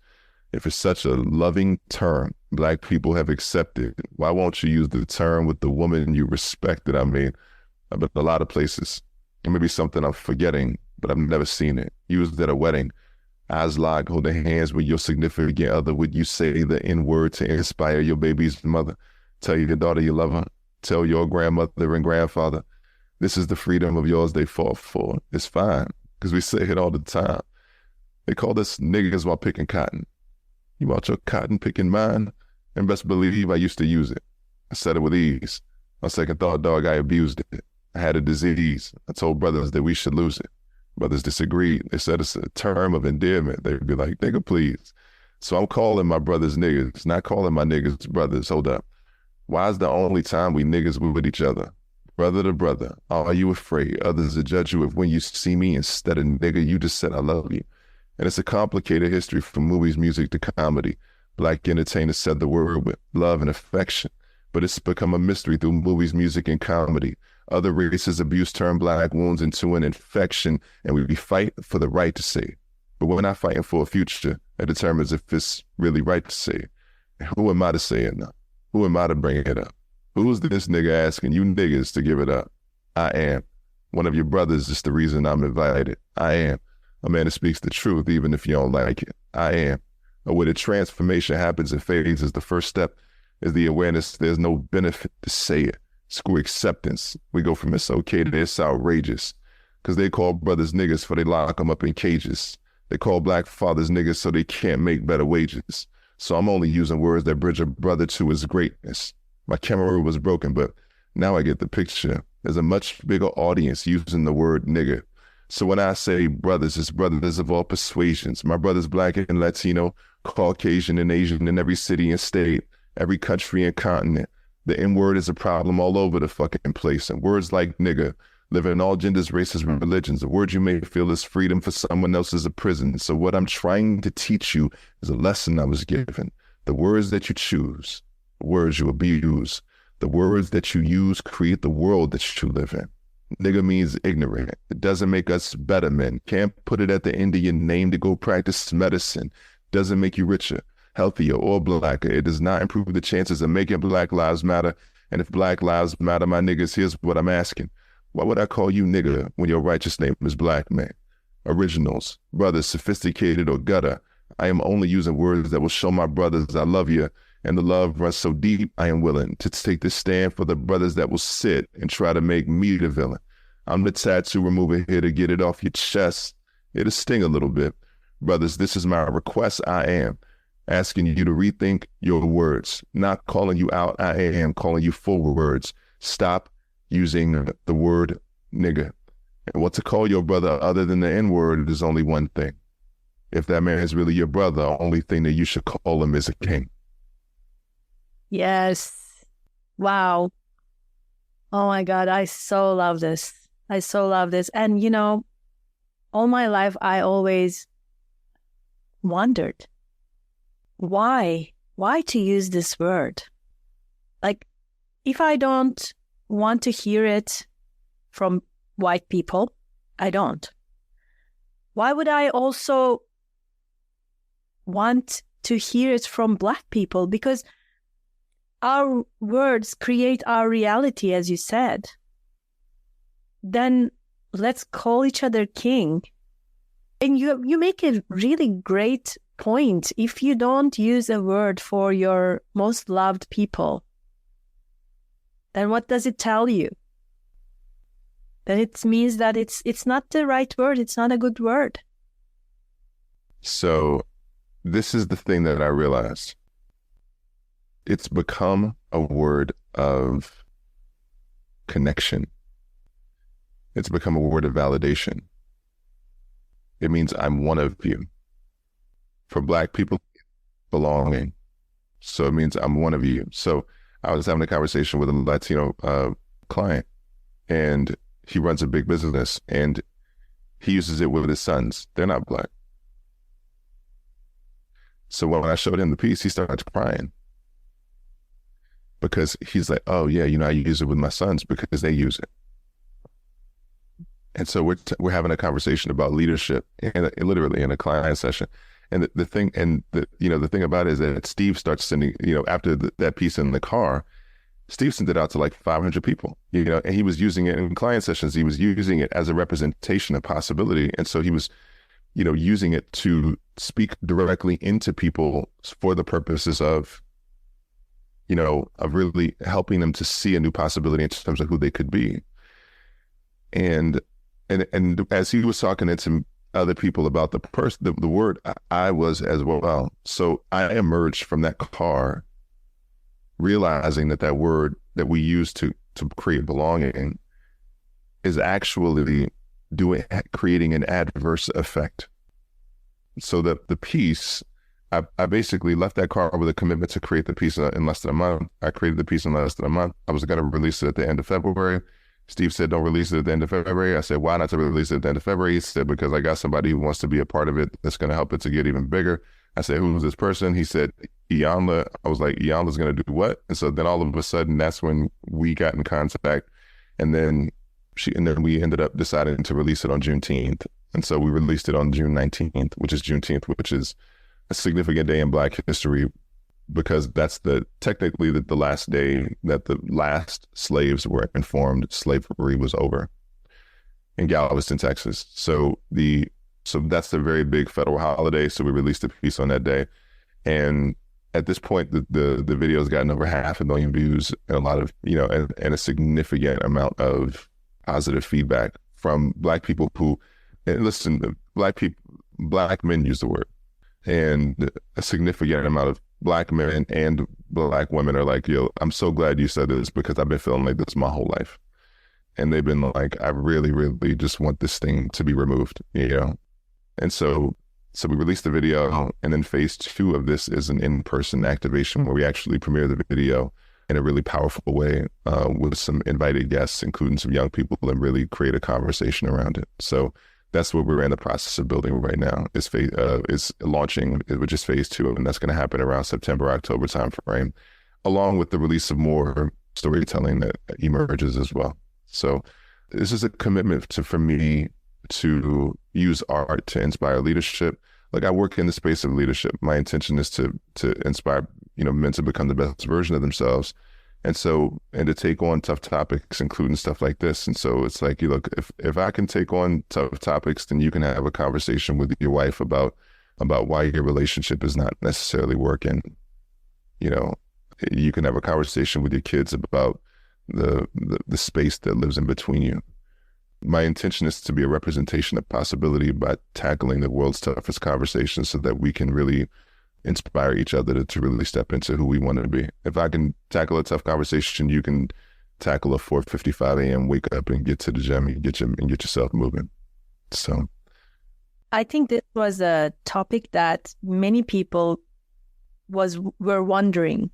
If it's such a loving term Black people have accepted, why won't you use the term with the woman you respected? I mean, I've been a lot of places. It may be something I'm forgetting, but I've never seen it. Used at a wedding, eyes locked, holding hands with your significant other. Would you say the N-word to inspire your baby's mother? Tell your daughter you love her. Tell your grandmother and grandfather, this is the freedom of yours they fought for. It's fine, because we say it all the time. They call us niggas while picking cotton. You want your cotton picking mine? And best believe I used to use it. I said it with ease. On second thought, dog, I abused it. I had a disease. I told brothers that we should lose it. Brothers disagreed. They said it's a term of endearment. They'd be like, nigga, please. So I'm calling my brothers niggas, not calling my niggas brothers. Hold up. Why is the only time we niggas with each other? Brother to brother, are you afraid others to judge you if when you see me instead of nigga, you just said I love you? And it's a complicated history from movies, music to comedy. Black entertainers said the word with love and affection, but it's become a mystery through movies, music, and comedy. Other races abuse turn Black wounds into an infection, and we fight for the right to say. But we're not fighting for a future that determines if it's really right to say. And who am I to say it now? Who am I to bring it up? Who's this nigga asking you niggas to give it up? I am. One of your brothers is the reason I'm invited. I am. A man that speaks the truth, even if you don't like it. I am. Or where the transformation happens and fades is the first step, is the awareness there's no benefit to say it. Screw acceptance. We go from it's okay to it's outrageous. Because they call brothers niggas for they lock them up in cages. They call Black fathers niggas so they can't make better wages. So I'm only using words that bridge a brother to his greatness. My camera was broken, but now I get the picture. There's a much bigger audience using the word nigga. So when I say brothers, it's brothers of all persuasions. My brothers Black and Latino, Caucasian and Asian in every city and state, every country and continent. The N-word is a problem all over the fucking place. And words like nigga live in all genders, races, and religions. The word you may feel is freedom for someone else is a prison. So what I'm trying to teach you is a lesson I was given. The words that you choose, the words you abuse, the words that you use create the world that you live in. Nigga means ignorant. It doesn't make us better men. Can't put it at the end of your name to go practice medicine. Doesn't make you richer, healthier, or Blacker. It does not improve the chances of making Black lives matter. And if Black lives matter, my niggas, here's what I'm asking. Why would I call you nigga when your righteous name is Black man? Originals, brothers, sophisticated or gutter. I am only using words that will show my brothers I love you. And the love runs so deep, I am willing to take this stand for the brothers that will sit and try to make me the villain. I'm the tattoo remover here to get it off your chest. It'll sting a little bit. Brothers, this is my request. I am asking you to rethink your words. Not calling you out. I am calling you forward words. Stop using the word nigga. And what to call your brother other than the N-word is only one thing. If that man is really your brother, the only thing that you should call him is a king. Yes. Wow. Oh my God, I so love this. I so love this. And, all my life, I always wondered why to use this word? Like, if I don't want to hear it from white people, I don't. Why would I also want to hear it from Black people? Because our words create our reality, as you said. Then let's call each other king. And you make a really great point. If you don't use a word for your most loved people, then what does it tell you? Then it means that it's not the right word. It's not a good word. So this is the thing that I realized. It's become a word of connection. It's become a word of validation. It means I'm one of you. For Black people, belonging. So it means I'm one of you. So I was having a conversation with a Latino client, and he runs a big business, and he uses it with his sons. They're not Black. So when I showed him the piece, he started crying. Because he's like, oh yeah, I use it with my sons because they use it. And so we're having a conversation about leadership, literally in a client session. And the thing about it is that Steve starts sending, after that piece in the car, Steve sent it out to like 500 people, and he was using it in client sessions. He was using it as a representation of possibility. And so he was, using it to speak directly into people for the purposes of really helping them to see a new possibility in terms of who they could be. And as he was talking to other people about the word, I was as well. So I emerged from that car realizing that word that we use to create belonging is actually creating an adverse effect. So the piece, I basically left that car with a commitment to create the piece in less than a month. I created the piece in less than a month. I was going to release it at the end of February. Steve said, don't release it at the end of February. I said, why not to release it at the end of February? He said, because I got somebody who wants to be a part of it that's going to help it to get even bigger. I said, who's this person? He said, Iyanla. I was like, Iyanla's going to do what? And so then all of a sudden, that's when we got in contact. And then we ended up deciding to release it on Juneteenth. And so we released it on June 19th, which is Juneteenth, which is a significant day in Black history, because that's technically the last day that the last slaves were informed slavery was over in Galveston, Texas. So that's the very big federal holiday. So we released a piece on that day. And at this point, the video's gotten over 500,000 views and a lot of, and a significant amount of positive feedback from Black people who, and listen, Black men use the word, and a significant amount of Black men and Black women are like, yo, I'm so glad you said this because I've been feeling like this my whole life. And they've been like, I really, really just want this thing to be removed, And so we released the video, and then phase 2 of this is an in-person activation where we actually premiere the video in a really powerful way with some invited guests, including some young people, and really create a conversation around it. So that's what we're in the process of building right now. Is launching, which is phase 2, and that's going to happen around September, October timeframe, along with the release of more storytelling that emerges as well. So this is a commitment for me to use art to inspire leadership. Like, I work in the space of leadership. My intention is to inspire, men to become the best version of themselves. And to take on tough topics, including stuff like this. And so it's like, look, if I can take on tough topics, then you can have a conversation with your wife about why your relationship is not necessarily working. You can have a conversation with your kids about the space that lives in between you. My intention is to be a representation of possibility by tackling the world's toughest conversations so that we can really inspire each other to really step into who we want to be. If I can tackle a tough conversation, you can tackle a 4:55 a.m. wake up and get to the gym and get yourself moving. So I think this was a topic that many people were wondering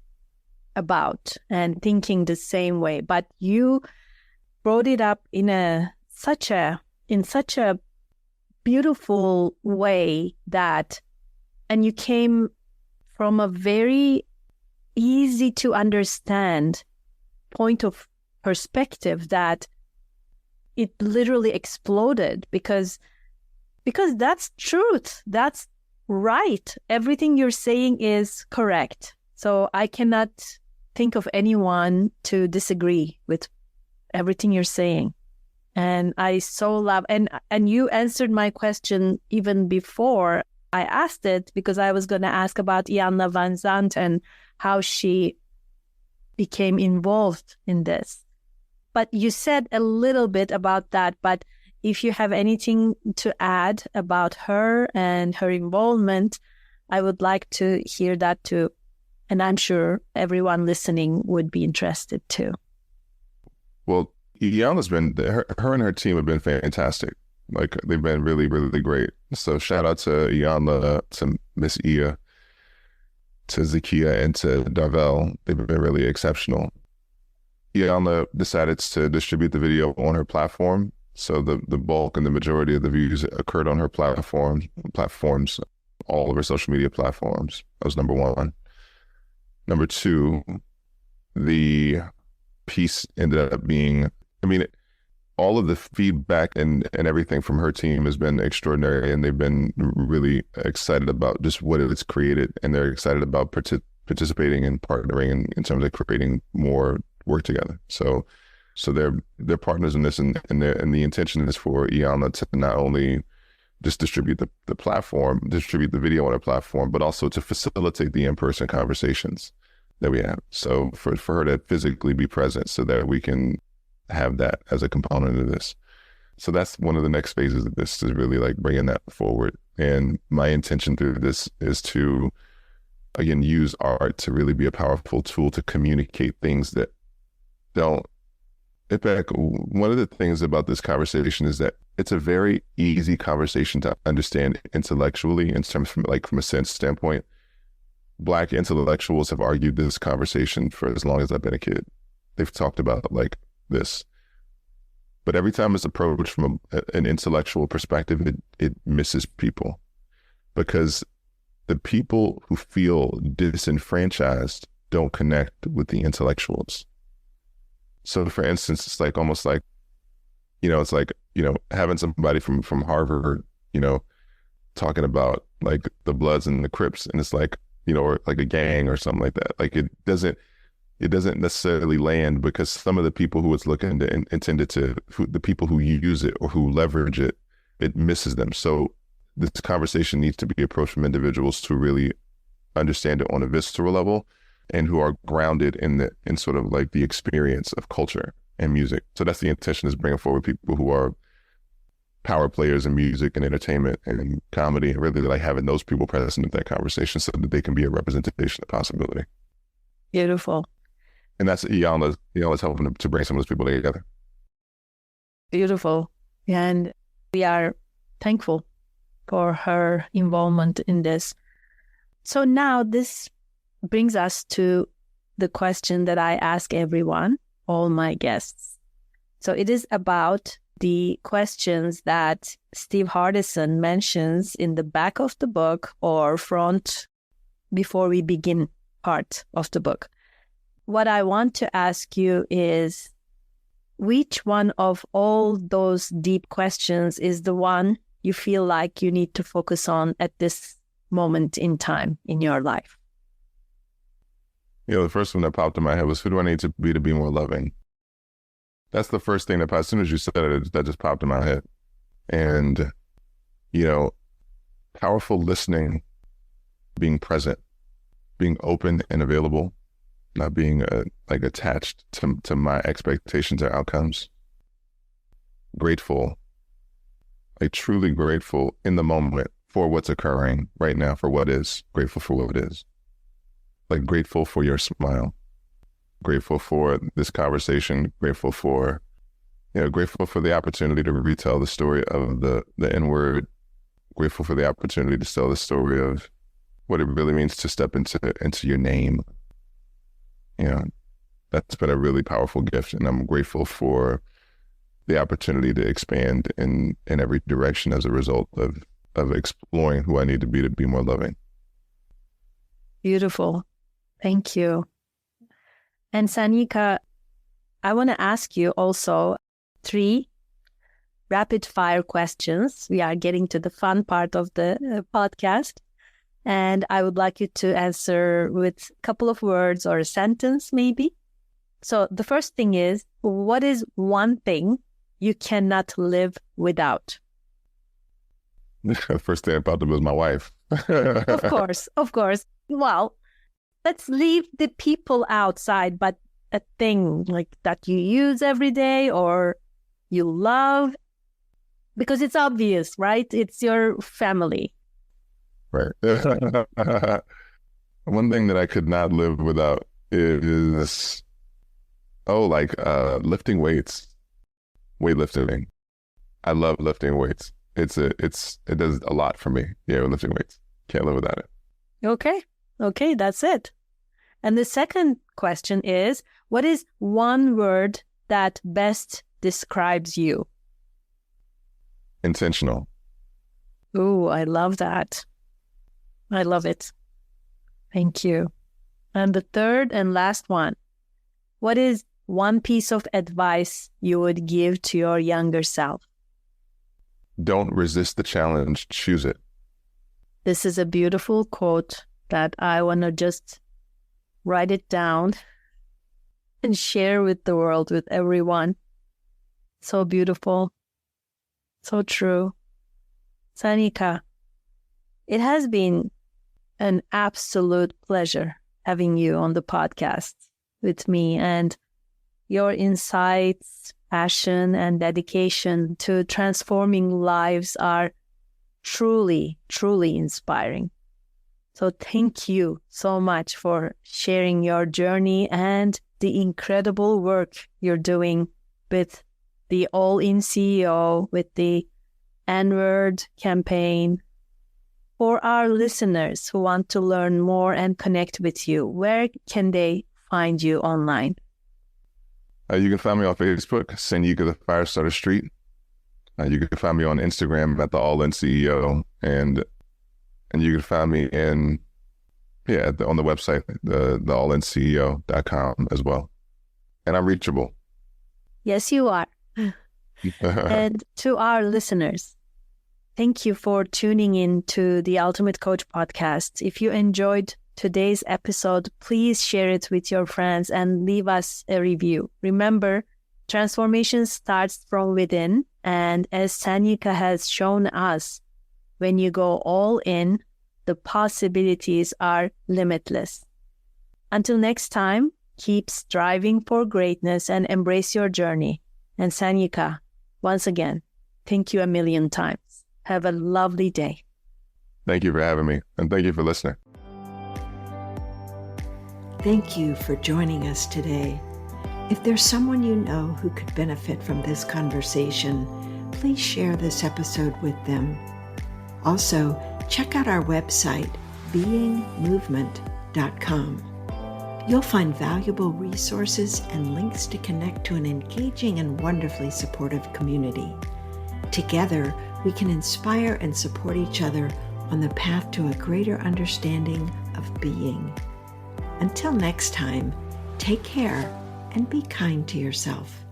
about and thinking the same way, but you brought it up in such a beautiful way and you came from a very easy to understand point of perspective that it literally exploded because that's truth. That's right. Everything you're saying is correct. So I cannot think of anyone to disagree with everything you're saying. And I so love, and you answered my question even before I asked it, because I was going to ask about Iyanla Vanzant and how she became involved in this. But you said a little bit about that, but if you have anything to add about her and her involvement, I would like to hear that too. And I'm sure everyone listening would be interested too. Well, Iyanla's been, her and her team have been fantastic. Like, they've been really, really great. So shout out to Iyanla, to Miss Ia, to Zakia, and to Darvel. They've been really exceptional. Iyanla decided to distribute the video on her platform. So the bulk and the majority of the views occurred on her platforms, all of her social media platforms. That was number one. Number two, the piece ended up being, all of the feedback and everything from her team has been extraordinary, and they've been really excited about just what it's created, and they're excited about participating and partnering in terms of creating more work together. So they're partners in this, and the intention is for Iyanla to not only just distribute the video on her platform, but also to facilitate the in-person conversations that we have. So for her to physically be present so that we can have that as a component of this. So that's one of the next phases of this, is really like bringing that forward. And my intention through this is to, again, use art to really be a powerful tool to communicate things that don't. Ipek, one of the things about this conversation is that it's a very easy conversation to understand intellectually, in terms from a sense standpoint. Black intellectuals have argued this conversation for as long as I've been a kid. They've talked about like this, but every time it's approached from an intellectual perspective, it misses people, because the people who feel disenfranchised don't connect with the intellectuals. So for instance, it's like almost like, it's like, having somebody from Harvard, talking about like the Bloods and the Crips, and it's like, or like a gang or something like that. Like it doesn't necessarily land, because some of the people who it's looking to intended to, the people who use it or who leverage it, it misses them. So this conversation needs to be approached from individuals who really understand it on a visceral level, and who are grounded in sort of like the experience of culture and music. So that's the intention, is bringing forward people who are power players in music and entertainment and comedy, and really like having those people present in that conversation so that they can be a representation of possibility. Beautiful. And that's Iyanla's helping to bring some of those people together. Beautiful. And we are thankful for her involvement in this. So now this brings us to the question that I ask everyone, all my guests. So it is about the questions that Steve Hardison mentions in the back of the book, or front before we begin part of the book. What I want to ask you is, which one of all those deep questions is the one you feel like you need to focus on at this moment in time in your life? The first one that popped in my head was, who do I need to be more loving? That's the first thing that, as soon as you said it, that just popped in my head. And, powerful listening, being present, being open and available, not being attached to my expectations or outcomes. Grateful, truly grateful in the moment for what's occurring right now, for what is, grateful for what it is. Grateful for your smile, Grateful for this conversation. Grateful for the opportunity to retell the story of the N-word. Grateful for the opportunity to tell the story of what it really means to step into your name. That's been a really powerful gift, and I'm grateful for the opportunity to expand in every direction as a result of exploring who I need to be more loving. Beautiful. Thank you. And Sanyika, I want to ask you also 3 rapid fire questions. We are getting to the fun part of the podcast. And I would like you to answer with a couple of words or a sentence maybe. So the first thing is, what is one thing you cannot live without? The first thing I thought of was my wife. Of course. Well, let's leave the people outside, but a thing like that you use every day or you love, because it's obvious, right? It's your family. Right. One thing that I could not live without is, lifting weights, weightlifting. I love lifting weights. It does a lot for me. Yeah, lifting weights. Can't live without it. Okay, that's it. And the second question is, what is one word that best describes you? Intentional. Ooh, I love that. I love it. Thank you. And the third and last one, what is one piece of advice you would give to your younger self? Don't resist the challenge, choose it. This is a beautiful quote that I want to just write it down and share with the world, with everyone. So beautiful. So true. Sanyika, it has been an absolute pleasure having you on the podcast with me, and your insights, passion, and dedication to transforming lives are truly, truly inspiring. So thank you so much for sharing your journey and the incredible work you're doing with the All In CEO, with the N-word campaign. For our listeners who want to learn more and connect with you, where can they find you online? You can find me on Facebook, Sanyika the Firestarter Street. You can find me on Instagram at the All In CEO, and you can find me on the website, the allinceo.com as well. And I'm reachable. Yes, you are. And to our listeners, thank you for tuning in to the Ultimate Coach podcast. If you enjoyed today's episode, please share it with your friends and leave us a review. Remember, transformation starts from within. And as Sanyika has shown us, when you go all in, the possibilities are limitless. Until next time, keep striving for greatness and embrace your journey. And Sanyika, once again, thank you a million times. Have a lovely day. Thank you for having me, and thank you for listening. Thank you for joining us today. If there's someone you know who could benefit from this conversation, please share this episode with them. Also, check out our website, beingmovement.com. You'll find valuable resources and links to connect to an engaging and wonderfully supportive community. Together, we can inspire and support each other on the path to a greater understanding of being. Until next time, take care and be kind to yourself.